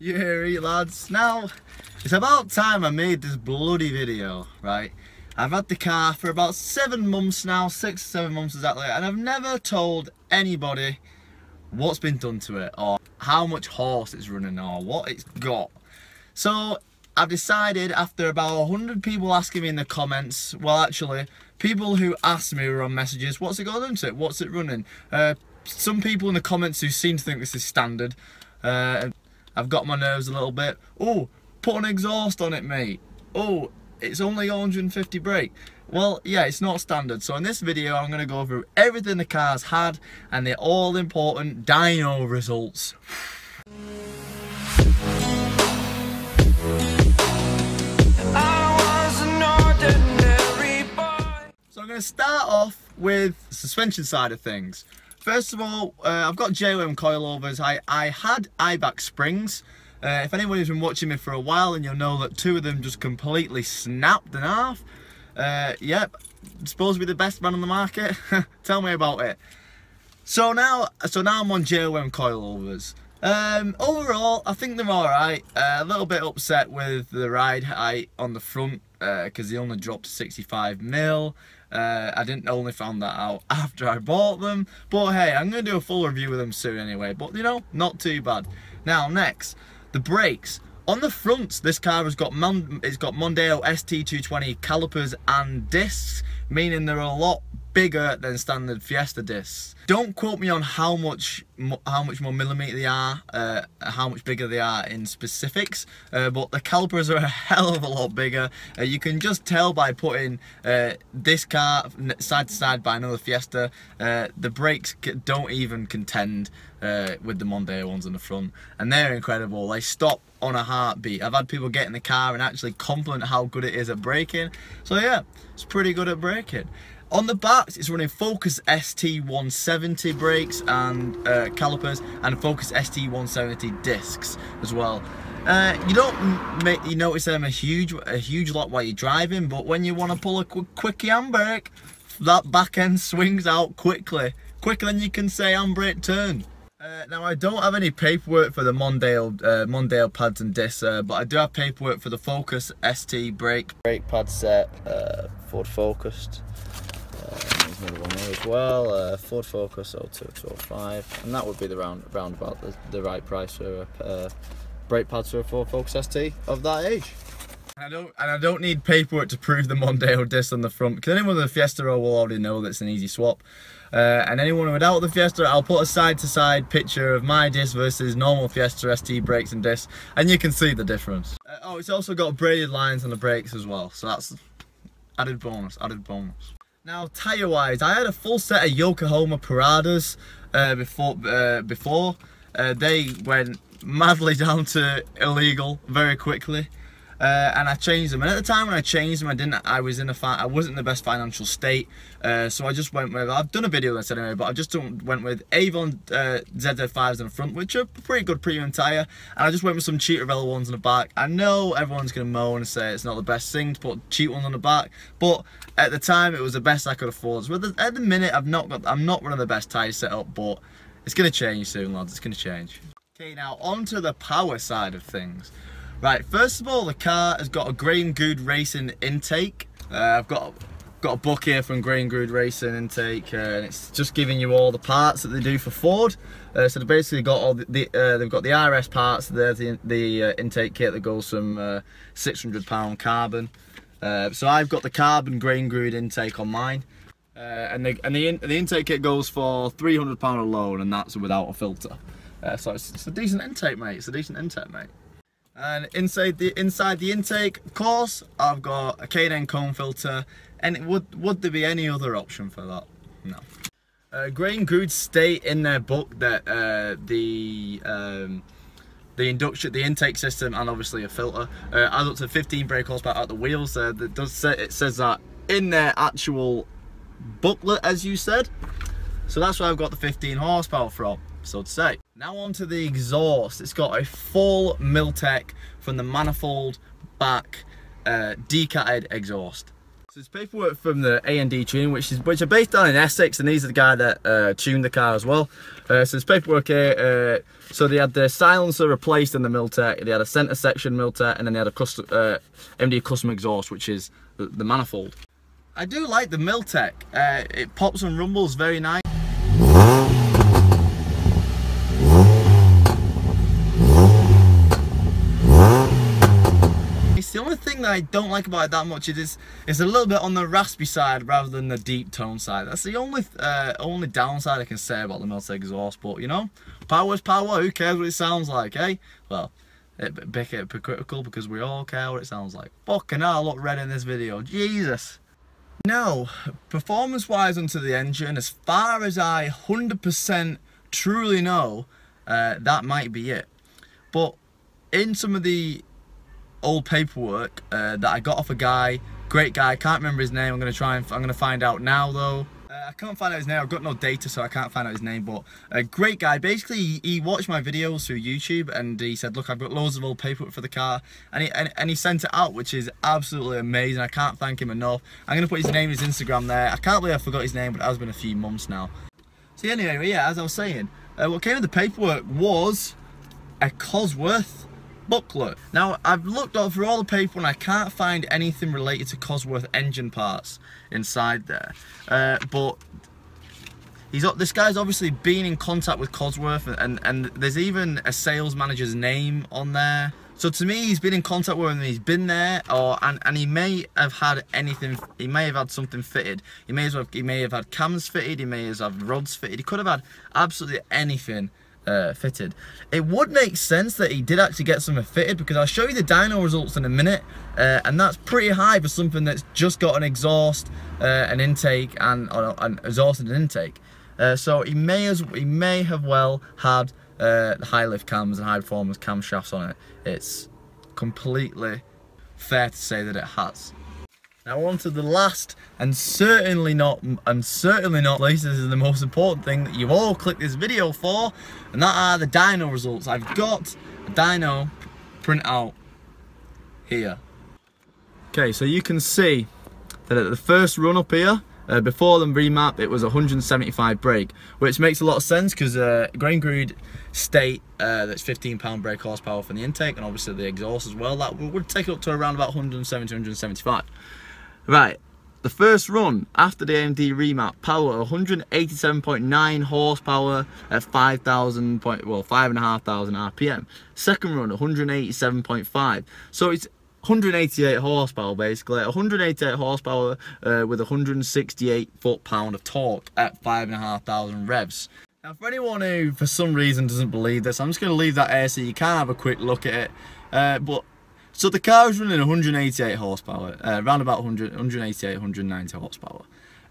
Yeah, lads. Now, it's about time I made this bloody video, right? I've had the car for about 7 months now, 6 or 7 months exactly, and I've never told anybody what's been done to it, or how much horse it's running, or what it's got. So, I've decided after about 100 people asking me in the comments, well actually, people who asked me were on messages, what's it got done to it, what's it running? Some people in the comments who seem to think this is standard, I've got my nerves a little bit. Oh, put an exhaust on it, mate. Oh, it's only 150 brake. Well, yeah, it's not standard. So in this video, I'm going to go through everything the car's had and the all-important dyno results. So I'm going to start off with the suspension side of things. First of all, I've got JOM coilovers. I had IBAC springs. If anybody's been watching me for a while, and you'll know that 2 of them just completely snapped in half. Yep, supposed to be the best man on the market. Tell me about it. So now I'm on JOM coilovers. Overall, I think they're alright. A little bit upset with the ride height on the front because they only dropped to 65mm. I didn't only found that out after I bought them, but hey, I'm going to do a full review of them soon anyway, but you know, not too bad. Now next, the brakes. On the front, this car has got Mondeo ST220 calipers and discs, meaning they're a lot bigger than standard Fiesta discs. Don't quote me on how much more millimeter they are, how much bigger they are in specifics, but the calipers are a hell of a lot bigger. You can just tell by putting this car side to side by another Fiesta. The brakes don't even contend with the Mondeo ones on the front, and they're incredible. They stop on a heartbeat. I've had people get in the car and actually compliment how good it is at braking. So yeah, it's pretty good at braking. On the back, it's running Focus ST170 brakes and calipers, and Focus ST170 discs as well. You don't notice them a huge lot while you're driving, but when you want to pull a quick handbrake, that back end swings out quicker than you can say handbrake turn. Now I don't have any paperwork for the Mondeo pads and discs, but I do have paperwork for the Focus ST brake pad set, Ford Focused. There's another one there as well, Ford Focus 02205, and that would be the round about the right price for brake pads for a Ford Focus ST of that age. And I don't need paperwork to prove the Mondeo disc on the front, because anyone with a Fiesta will already know that it's an easy swap. And anyone without the Fiesta, I'll put a side-to-side picture of my disc versus normal Fiesta ST brakes and discs, and you can see the difference. Oh, it's also got braided lines on the brakes as well, so that's added bonus. Now, tyre-wise, I had a full set of Yokohama Paradas before. They went madly down to illegal very quickly, and I changed them. And at the time when I changed them, I wasn't in the best financial state, so I just went with. I've done a video on this anyway, but I just went with Avon ZZ5s on the front, which are a pretty good premium tyre, and I just went with some cheap Revella ones on the back. I know everyone's gonna moan and say it's not the best thing to put cheap ones on the back, but at the time it was the best I could afford. So at the minute, I'm not running the best tyre setup, but it's gonna change soon, lads. It's gonna change. Okay, now on to the power side of things. Right, first of all, the car has got a Graham Good Racing intake. I've got a book here from Graham Good Racing intake, and it's just giving you all the parts that they do for Ford. So they've basically got all they've got the RS parts. There's the intake kit that goes from £600 carbon. So I've got the carbon Graham Good intake on mine, and the intake kit goes for £300 alone, and that's without a filter. So it's a decent intake, mate. It's a decent intake, mate. And inside the intake, of course, I've got a K&N cone filter, and would there be any other option for that? No. Graham Good state in their book that the intake system, and obviously a filter, adds up to 15 brake horsepower at the wheels. It says that in their actual booklet, as you said. So that's where I've got the 15 horsepower from, so to say. Now on to the exhaust. It's got a full Miltech from the manifold back decatted exhaust. So it's paperwork from the A&D tuning, which are based down in Essex, and these are the guy that tuned the car as well. So it's paperwork here. So they had the silencer replaced in the Miltech, they had a centre section Miltech, and then they had a custom, MD custom exhaust, which is the manifold. I do like the Miltech. It pops and rumbles very nice. The only thing that I don't like about it that much is it's a little bit on the raspy side rather than the deep tone side. That's the only downside I can say about the Miltech exhaust. But you know, power's power. Who cares what it sounds like, eh? Well, it'd be hypocritical because we all care what it sounds like. Fucking hell, I look red in this video. Jesus. Now, performance-wise onto the engine, as far as I 100% truly know, that might be it. But in some of the old paperwork that I got off a guy, great guy, can't remember his name. I'm gonna find out now though. I can't find out his name. I've got no data, so I can't find out his name. But a great guy. Basically, he watched my videos through YouTube, and he said, "Look, I've got loads of old paperwork for the car," and he sent it out, which is absolutely amazing. I can't thank him enough. I'm gonna put his name, his Instagram there. I can't believe I forgot his name, but it has been a few months now. So anyway, yeah, as I was saying, what came with the paperwork was a Cosworth booklet. Now, I've looked over all the paper and I can't find anything related to Cosworth engine parts inside there. But this guy's obviously been in contact with Cosworth, and there's even a sales manager's name on there. So to me, he's been in contact with him, he's been there, and he may have had anything. He may have had something fitted. He may have had cams fitted. He may have had rods fitted. He could have had absolutely anything fitted. It would make sense that he did actually get something fitted, because I'll show you the dyno results in a minute, and that's pretty high for something that's just got an exhaust, an intake, and an exhaust and an intake. So he may have well had high lift cams and high performance camshafts on it. It's completely fair to say that it has. Now on to the last and certainly not least, this is the most important thing that you've all clicked this video for, and that are the dyno results. I've got a dyno printout here. Okay, so you can see that at the first run up here, before the remap, it was 175 brake, which makes a lot of sense because grain crude state that's 15 pound brake horsepower for the intake, and obviously the exhaust as well. That would take it up to around about 170, 175. Right, the first run after the AMD remap, power 187.9 horsepower at 5,500 RPM. Second run 187.5. So it's 188 horsepower basically. 188 horsepower with 168 foot-pound of torque at 5,500 revs. Now, for anyone who for some reason doesn't believe this, I'm just going to leave that here so you can have a quick look at it. So the car is running 188 horsepower, around about 188, 190 horsepower.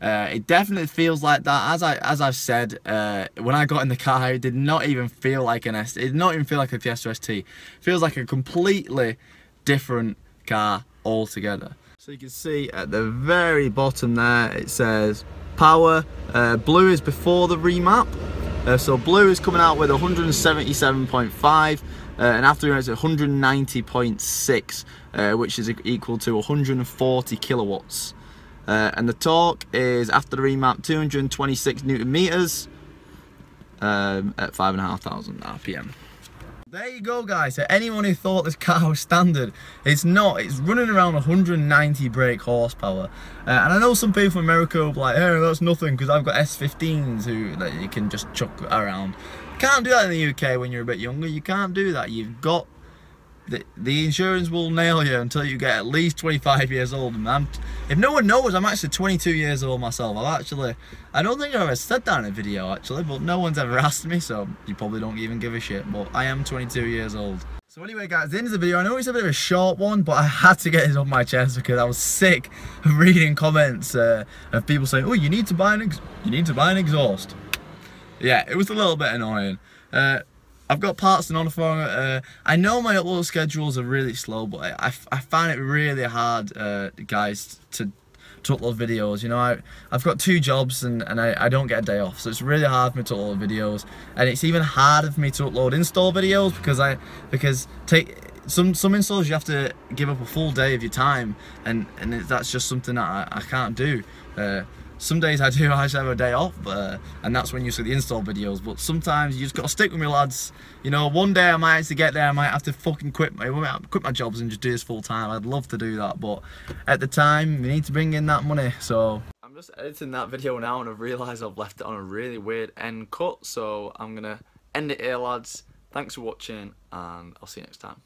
It definitely feels like that. As I've said, when I got in the car, it did not even feel like an S. It did not even feel like a Fiesta ST. It feels like a completely different car altogether. So you can see at the very bottom there, it says power. Blue is before the remap. So blue is coming out with 177.5. And after it's 190.6, which is equal to 140 kilowatts. And the torque is, after the remap, 226 Newton meters at 5,500 RPM. There you go, guys. So anyone who thought this car was standard, it's not. It's running around 190 brake horsepower. And I know some people from America will be like, hey, that's nothing, because I've got S15s that you can just chuck around. Can't do that in the UK when you're a bit younger. You can't do that. You've got the insurance will nail you until you get at least 25 years old. And if no one knows, I'm actually 22 years old myself. I don't think I've ever said that in a video actually, but no one's ever asked me, so you probably don't even give a shit. But I am 22 years old. So anyway, guys, at the end of the video, I know it's a bit of a short one, but I had to get this off my chest because I was sick of reading comments of people saying, "Oh, you need to buy an exhaust." Yeah, it was a little bit annoying. I've got parts and order for it. I know my upload schedules are really slow, but I find it really hard, guys, to upload videos. You know, I've got 2 jobs and I don't get a day off, so it's really hard for me to upload videos, and it's even harder for me to upload install videos because some installs you have to give up a full day of your time, and that's just something that I can't do. Some days I do actually have a day off, and that's when you see the install videos. But sometimes you just got to stick with me, lads. You know, one day I might actually get there, I might have to fucking quit my jobs and just do this full time. I'd love to do that, but at the time, we need to bring in that money, so. I'm just editing that video now and I've realised I've left it on a really weird end cut, so I'm going to end it here, lads. Thanks for watching, and I'll see you next time.